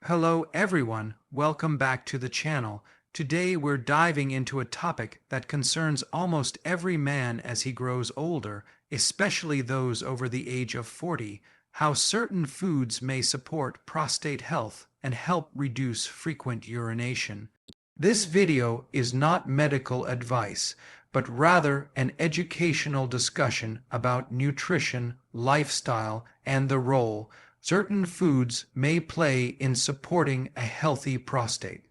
Hello everyone, welcome back to the channel. Today we're diving into a topic that concerns almost every man as he grows older, especially those over the age of 40, how certain foods may support prostate health and help reduce frequent urination. This video is not medical advice, but rather an educational discussion about nutrition, lifestyle, and the role certain foods may play in supporting a healthy prostate.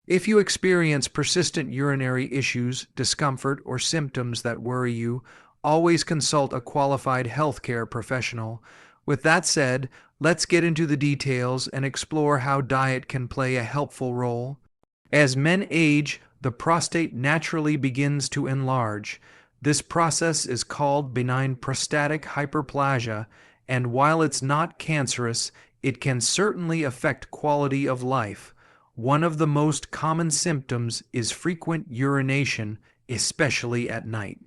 If you experience persistent urinary issues, discomfort, or symptoms that worry you, always consult a qualified healthcare professional. With that said, let's get into the details and explore how diet can play a helpful role. As men age, the prostate naturally begins to enlarge. This process is called benign prostatic hyperplasia, and while it's not cancerous, it can certainly affect quality of life. One of the most common symptoms is frequent urination, especially at night.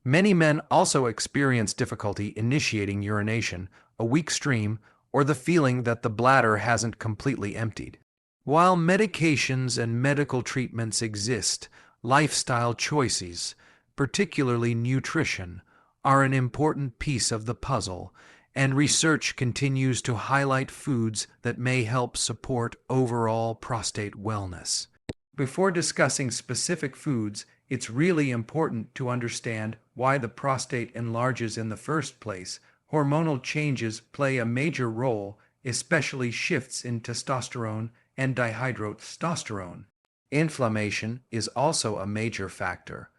Many men also experience difficulty initiating urination, a weak stream, or the feeling that the bladder hasn't completely emptied. While medications and medical treatments exist, lifestyle choices, particularly nutrition, are an important piece of the puzzle, and research continues to highlight foods that may help support overall prostate wellness. Before discussing specific foods, it's really important to understand why the prostate enlarges in the first place. Hormonal changes play a major role, especially shifts in testosterone and dihydrotestosterone. Inflammation is also a major factor,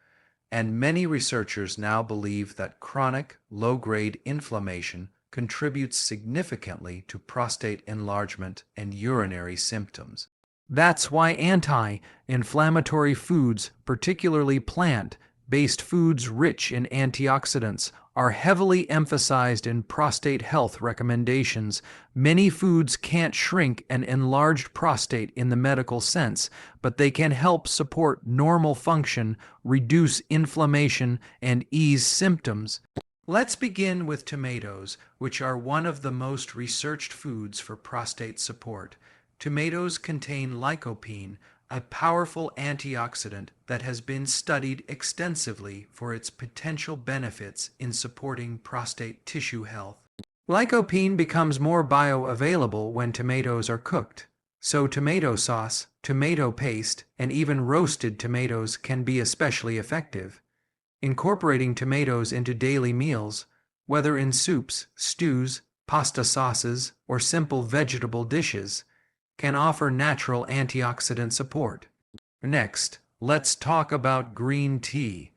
and many researchers now believe that chronic, low-grade inflammation contributes significantly to prostate enlargement and urinary symptoms. That's why anti-inflammatory foods, particularly plant-based foods rich in antioxidants, are heavily emphasized in prostate health recommendations. Many foods can't shrink an enlarged prostate in the medical sense, but they can help support normal function, reduce inflammation, and ease symptoms. Let's begin with tomatoes, which are one of the most researched foods for prostate support. Tomatoes contain lycopene, a powerful antioxidant that has been studied extensively for its potential benefits in supporting prostate tissue health. Lycopene becomes more bioavailable when tomatoes are cooked, so tomato sauce, tomato paste, and even roasted tomatoes can be especially effective. Incorporating tomatoes into daily meals, whether in soups, stews, pasta sauces, or simple vegetable dishes, can offer natural antioxidant support. Next, let's talk about green tea.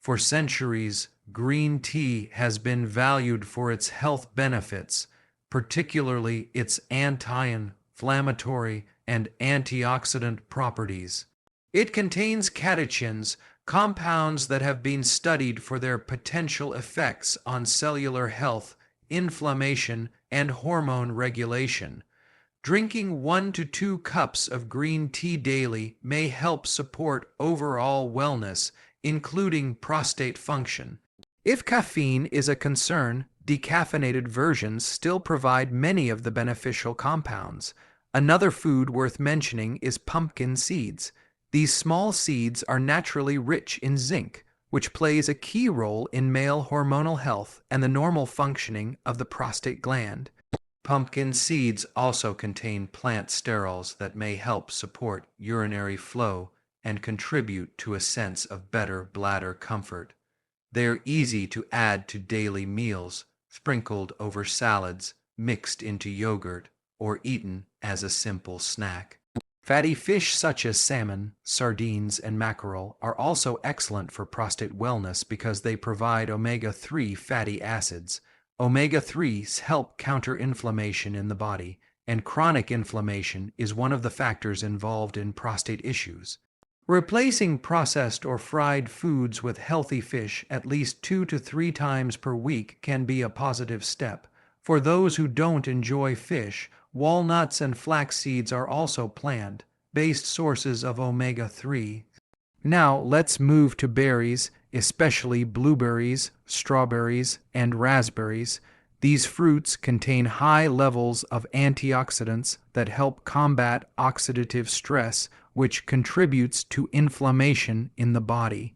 For centuries, green tea has been valued for its health benefits, particularly its anti-inflammatory and antioxidant properties. It contains catechins, compounds that have been studied for their potential effects on cellular health, inflammation, and hormone regulation. Drinking 1 to 2 cups of green tea daily may help support overall wellness, including prostate function. If caffeine is a concern, decaffeinated versions still provide many of the beneficial compounds. Another food worth mentioning is pumpkin seeds. These small seeds are naturally rich in zinc, which plays a key role in male hormonal health and the normal functioning of the prostate gland. Pumpkin seeds also contain plant sterols that may help support urinary flow and contribute to a sense of better bladder comfort. They're easy to add to daily meals, sprinkled over salads, mixed into yogurt, or eaten as a simple snack. Fatty fish such as salmon, sardines, and mackerel are also excellent for prostate wellness because they provide omega-3 fatty acids. Omega-3s help counter inflammation in the body, and chronic inflammation is one of the factors involved in prostate issues. Replacing processed or fried foods with healthy fish at least 2 to 3 times per week can be a positive step. For those who don't enjoy fish, walnuts and flax seeds are also plant-based sources of omega-3. Now let's move to berries, especially blueberries, strawberries, and raspberries. These fruits contain high levels of antioxidants that help combat oxidative stress, which contributes to inflammation in the body.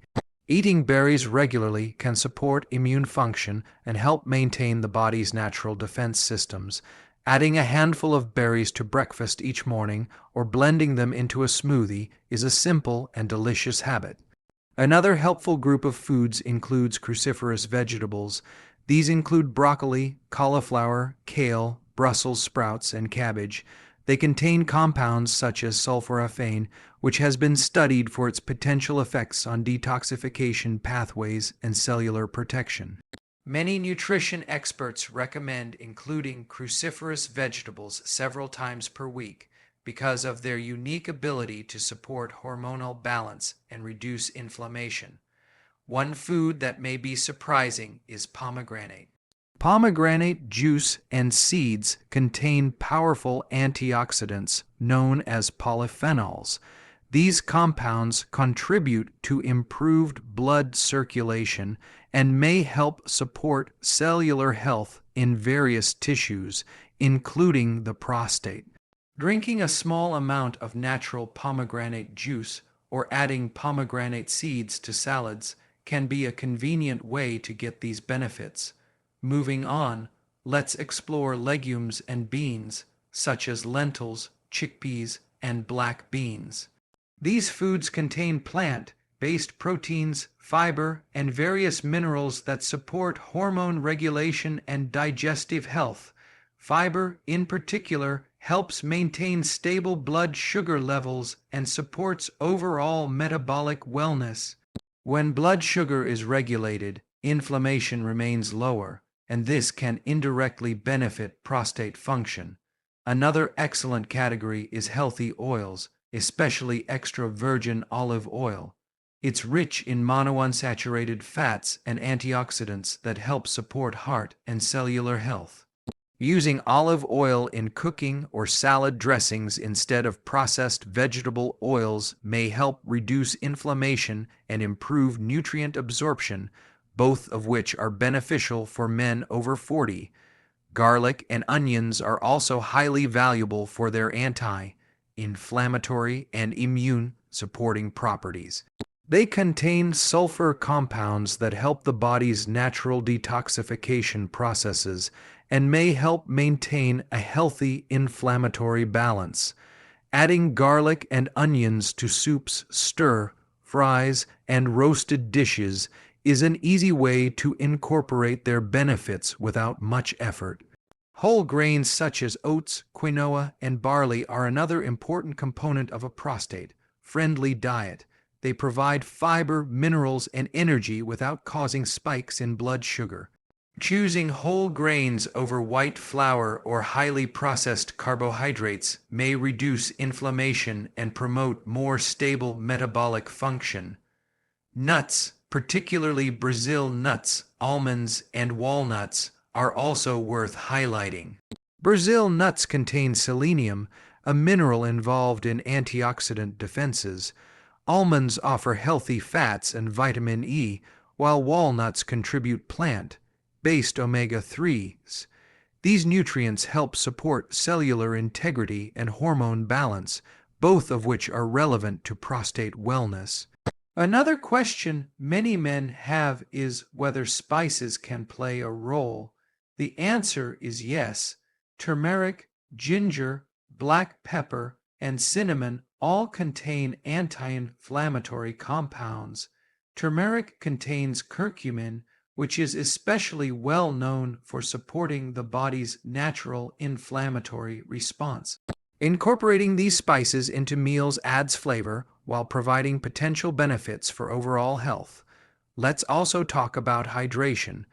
Eating berries regularly can support immune function and help maintain the body's natural defense systems. Adding a handful of berries to breakfast each morning or blending them into a smoothie is a simple and delicious habit. Another helpful group of foods includes cruciferous vegetables. These include broccoli, cauliflower, kale, Brussels sprouts, and cabbage. They contain compounds such as sulforaphane, which has been studied for its potential effects on detoxification pathways and cellular protection. Many nutrition experts recommend including cruciferous vegetables several times per week because of their unique ability to support hormonal balance and reduce inflammation. One food that may be surprising is pomegranate. Pomegranate juice and seeds contain powerful antioxidants known as polyphenols. These compounds contribute to improved blood circulation and may help support cellular health in various tissues, including the prostate. Drinking a small amount of natural pomegranate juice or adding pomegranate seeds to salads can be a convenient way to get these benefits. Moving on, let's explore legumes and beans, such as lentils, chickpeas, and black beans. These foods contain plant-based proteins, fiber, and various minerals that support hormone regulation and digestive health. Fiber, in particular, helps maintain stable blood sugar levels and supports overall metabolic wellness. When blood sugar is regulated, inflammation remains lower, and this can indirectly benefit prostate function. Another excellent category is healthy oils, especially extra virgin olive oil. It's rich in monounsaturated fats and antioxidants that help support heart and cellular health. Using olive oil in cooking or salad dressings instead of processed vegetable oils may help reduce inflammation and improve nutrient absorption, both of which are beneficial for men over 40. Garlic and onions are also highly valuable for their anti-inflammatory and immune-supporting properties. They contain sulfur compounds that help the body's natural detoxification processes and may help maintain a healthy inflammatory balance. Adding garlic and onions to soups, stir-fries, and roasted dishes is an easy way to incorporate their benefits without much effort. Whole grains such as oats, quinoa, and barley are another important component of a prostate-friendly diet. They provide fiber, minerals, and energy without causing spikes in blood sugar. Choosing whole grains over white flour or highly processed carbohydrates may reduce inflammation and promote more stable metabolic function. Nuts, particularly Brazil nuts, almonds, and walnuts, are also worth highlighting. Brazil nuts contain selenium, a mineral involved in antioxidant defenses. Almonds offer healthy fats and vitamin E, while walnuts contribute plant-based omega-3s. These nutrients help support cellular integrity and hormone balance, both of which are relevant to prostate wellness. Another question many men have is whether spices can play a role. The answer is yes. Turmeric, ginger, black pepper, and cinnamon all contain anti-inflammatory compounds. Turmeric contains curcumin, which is especially well known for supporting the body's natural inflammatory response. Incorporating these spices into meals adds flavor while providing potential benefits for overall health. Let's also talk about hydration.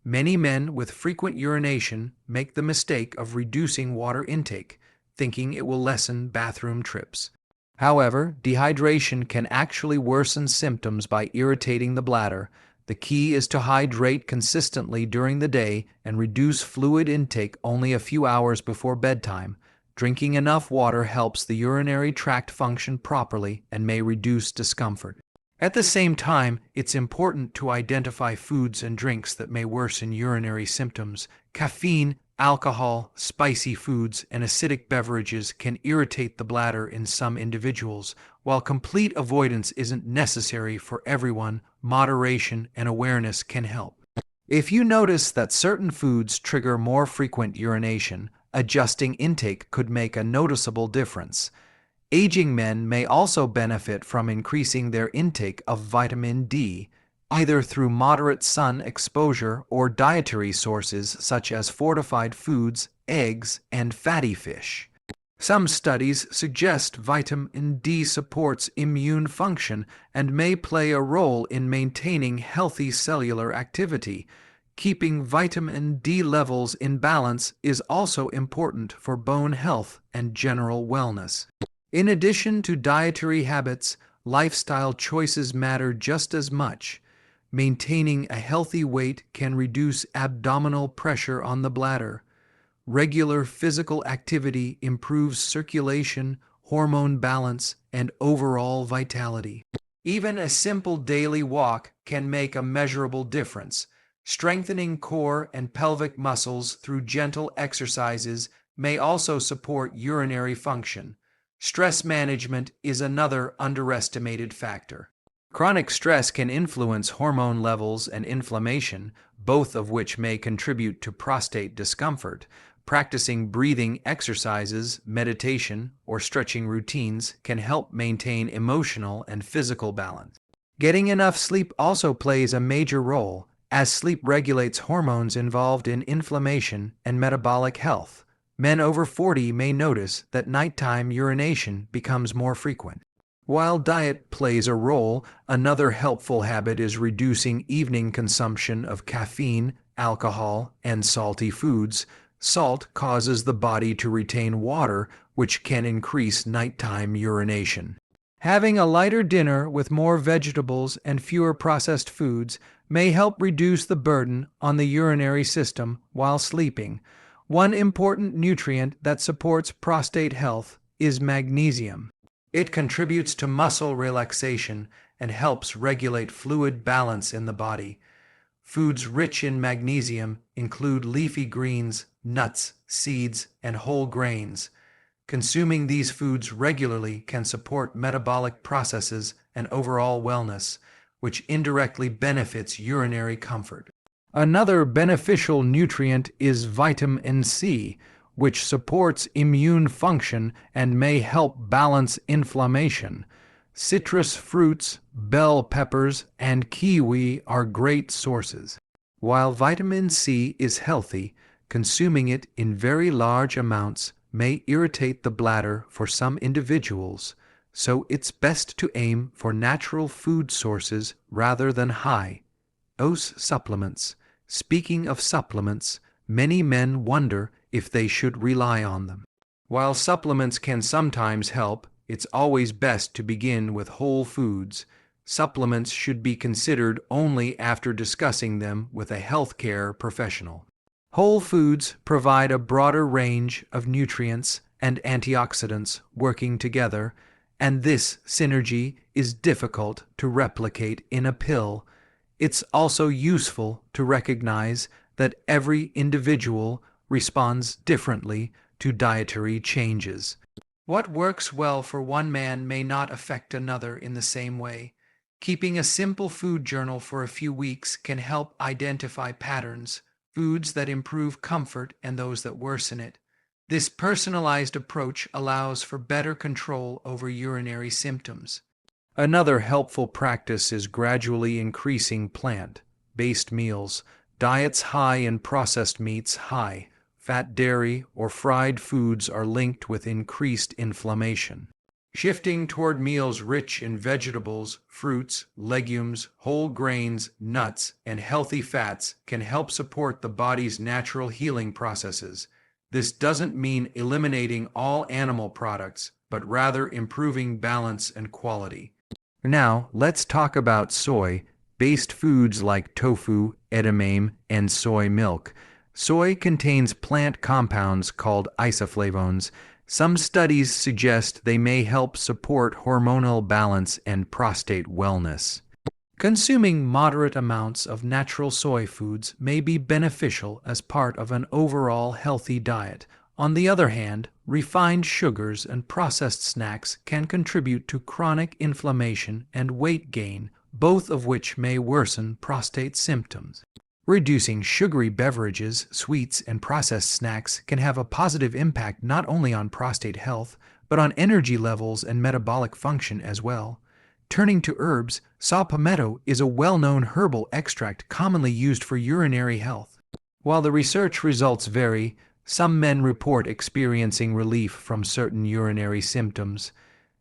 Many men with frequent urination make the mistake of reducing water intake, thinking it will lessen bathroom trips. However, dehydration can actually worsen symptoms by irritating the bladder. The key is to hydrate consistently during the day and reduce fluid intake only a few hours before bedtime. Drinking enough water helps the urinary tract function properly and may reduce discomfort. At the same time, it's important to identify foods and drinks that may worsen urinary symptoms. Caffeine, alcohol, spicy foods, and acidic beverages can irritate the bladder in some individuals. While complete avoidance isn't necessary for everyone, moderation and awareness can help. If you notice that certain foods trigger more frequent urination, adjusting intake could make a noticeable difference. Aging men may also benefit from increasing their intake of vitamin D, either through moderate sun exposure or dietary sources such as fortified foods, eggs, and fatty fish. Some studies suggest vitamin D supports immune function and may play a role in maintaining healthy cellular activity. Keeping vitamin D levels in balance is also important for bone health and general wellness. In addition to dietary habits, lifestyle choices matter just as much. Maintaining a healthy weight can reduce abdominal pressure on the bladder. Regular physical activity improves circulation, hormone balance, and overall vitality. Even a simple daily walk can make a measurable difference. Strengthening core and pelvic muscles through gentle exercises may also support urinary function. Stress management is another underestimated factor. Chronic stress can influence hormone levels and inflammation, both of which may contribute to prostate discomfort. Practicing breathing exercises, meditation, or stretching routines can help maintain emotional and physical balance. Getting enough sleep also plays a major role, as sleep regulates hormones involved in inflammation and metabolic health. Men over 40 may notice that nighttime urination becomes more frequent. While diet plays a role, another helpful habit is reducing evening consumption of caffeine, alcohol, and salty foods. Salt causes the body to retain water, which can increase nighttime urination. Having a lighter dinner with more vegetables and fewer processed foods may help reduce the burden on the urinary system while sleeping. One important nutrient that supports prostate health is magnesium. It contributes to muscle relaxation and helps regulate fluid balance in the body. Foods rich in magnesium include leafy greens, nuts, seeds, and whole grains. Consuming these foods regularly can support metabolic processes and overall wellness, which indirectly benefits urinary comfort. Another beneficial nutrient is vitamin C, which supports immune function and may help balance inflammation. Citrus fruits, bell peppers, and kiwi are great sources. While vitamin C is healthy, consuming it in very large amounts may irritate the bladder for some individuals, so it's best to aim for natural food sources rather than high-dose supplements. Speaking of supplements, many men wonder if they should rely on them. While supplements can sometimes help, it's always best to begin with whole foods. Supplements should be considered only after discussing them with a healthcare professional. Whole foods provide a broader range of nutrients and antioxidants working together, and this synergy is difficult to replicate in a pill. It's also useful to recognize that every individual responds differently to dietary changes. What works well for one man may not affect another in the same way. Keeping a simple food journal for a few weeks can help identify patterns, foods that improve comfort and those that worsen it. This personalized approach allows for better control over urinary symptoms. Another helpful practice is gradually increasing plant-based meals. Diets high in processed meats, high-fat dairy, or fried foods are linked with increased inflammation. Shifting toward meals rich in vegetables, fruits, legumes, whole grains, nuts, and healthy fats can help support the body's natural healing processes. This doesn't mean eliminating all animal products, but rather improving balance and quality. Now, let's talk about soy-based foods like tofu, edamame, and soy milk. Soy contains plant compounds called isoflavones. Some studies suggest they may help support hormonal balance and prostate wellness. Consuming moderate amounts of natural soy foods may be beneficial as part of an overall healthy diet. On the other hand, refined sugars and processed snacks can contribute to chronic inflammation and weight gain, both of which may worsen prostate symptoms. Reducing sugary beverages, sweets, and processed snacks can have a positive impact not only on prostate health, but on energy levels and metabolic function as well. Turning to herbs, saw palmetto is a well-known herbal extract commonly used for urinary health. While the research results vary, some men report experiencing relief from certain urinary symptoms.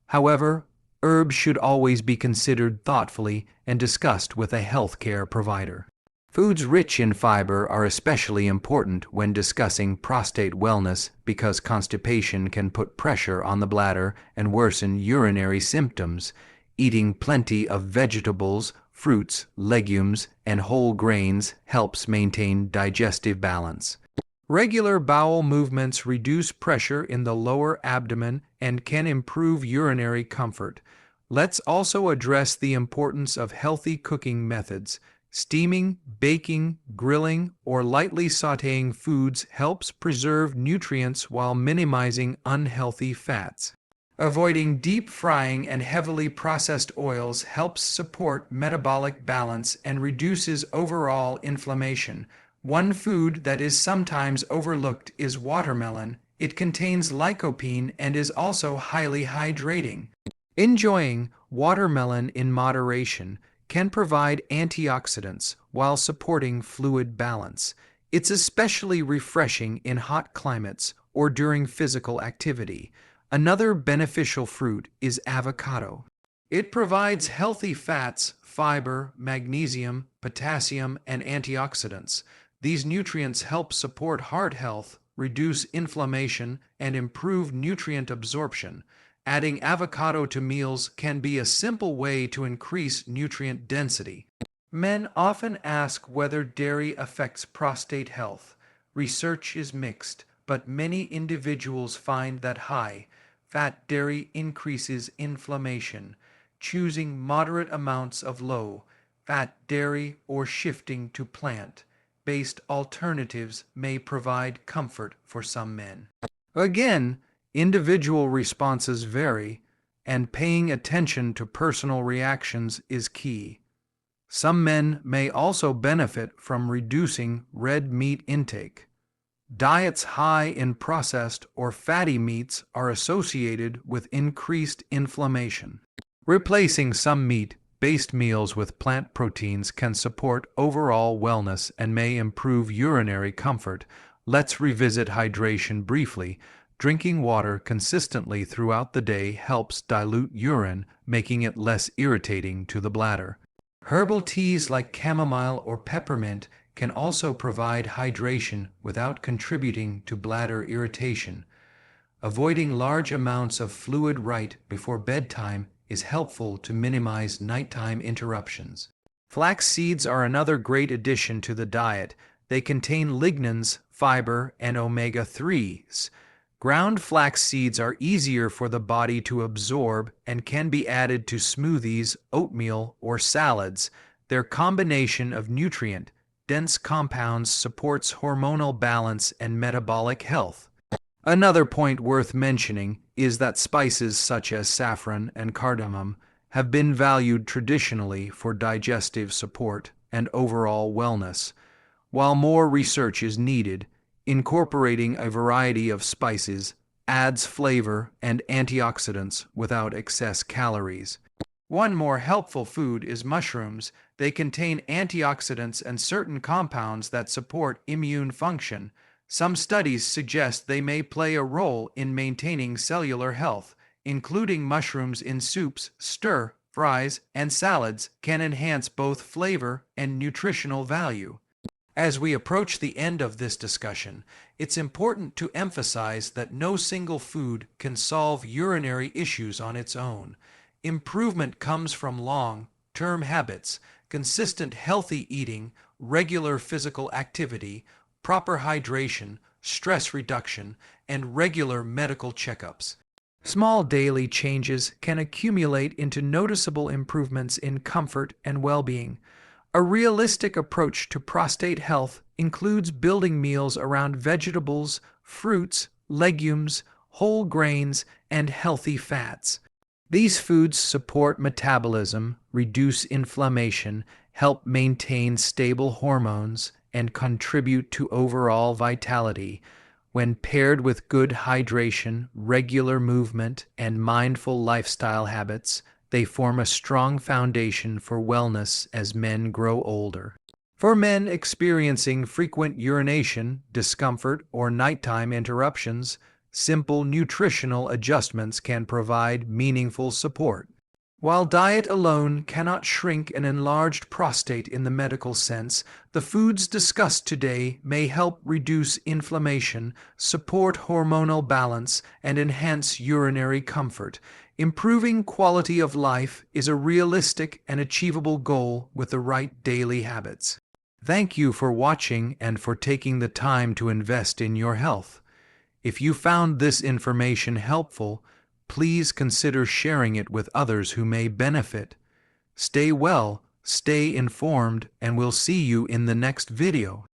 However, herbs should always be considered thoughtfully and discussed with a healthcare provider. Foods rich in fiber are especially important when discussing prostate wellness because constipation can put pressure on the bladder and worsen urinary symptoms. Eating plenty of vegetables, fruits, legumes, and whole grains helps maintain digestive balance. Regular bowel movements reduce pressure in the lower abdomen and can improve urinary comfort. Let's also address the importance of healthy cooking methods. Steaming, baking, grilling, or lightly sautéing foods helps preserve nutrients while minimizing unhealthy fats. Avoiding deep frying and heavily processed oils helps support metabolic balance and reduces overall inflammation. One food that is sometimes overlooked is watermelon. It contains lycopene and is also highly hydrating. Enjoying watermelon in moderation can provide antioxidants while supporting fluid balance. It's especially refreshing in hot climates or during physical activity. Another beneficial fruit is avocado. It provides healthy fats, fiber, magnesium, potassium, and antioxidants. These nutrients help support heart health, reduce inflammation, and improve nutrient absorption. Adding avocado to meals can be a simple way to increase nutrient density. Men often ask whether dairy affects prostate health. Research is mixed, but many individuals find that high-fat dairy increases inflammation. Choosing moderate amounts of low-fat dairy or shifting to plant-based alternatives may provide comfort for some men. Again, individual responses vary, and paying attention to personal reactions is key. Some men may also benefit from reducing red meat intake. Diets high in processed or fatty meats are associated with increased inflammation. Replacing some meat-based meals with plant proteins can support overall wellness and may improve urinary comfort. Let's revisit hydration briefly. Drinking water consistently throughout the day helps dilute urine, making it less irritating to the bladder. Herbal teas like chamomile or peppermint can also provide hydration without contributing to bladder irritation. Avoiding large amounts of fluid right before bedtime is helpful to minimize nighttime interruptions. Flax seeds are another great addition to the diet. They contain lignans, fiber, and omega-3s. Ground flax seeds are easier for the body to absorb and can be added to smoothies, oatmeal, or salads. Their combination of nutrient-dense compounds supports hormonal balance and metabolic health. Another point worth mentioning is that spices such as saffron and cardamom have been valued traditionally for digestive support and overall wellness. While more research is needed, incorporating a variety of spices adds flavor and antioxidants without excess calories. One more helpful food is mushrooms. They contain antioxidants and certain compounds that support immune function. Some studies suggest they may play a role in maintaining cellular health. Including mushrooms in soups, stir-fries, and salads can enhance both flavor and nutritional value. As we approach the end of this discussion, it's important to emphasize that no single food can solve urinary issues on its own. Improvement comes from long-term habits, consistent healthy eating, regular physical activity, proper hydration, stress reduction, and regular medical checkups. Small daily changes can accumulate into noticeable improvements in comfort and well-being. A realistic approach to prostate health includes building meals around vegetables, fruits, legumes, whole grains, and healthy fats. These foods support metabolism, reduce inflammation, help maintain stable hormones, and contribute to overall vitality. When paired with good hydration, regular movement, and mindful lifestyle habits, they form a strong foundation for wellness as men grow older. For men experiencing frequent urination, discomfort, or nighttime interruptions, simple nutritional adjustments can provide meaningful support. While diet alone cannot shrink an enlarged prostate in the medical sense, the foods discussed today may help reduce inflammation, support hormonal balance, and enhance urinary comfort. Improving quality of life is a realistic and achievable goal with the right daily habits. Thank you for watching and for taking the time to invest in your health. If you found this information helpful, please consider sharing it with others who may benefit. Stay well, stay informed, and we'll see you in the next video.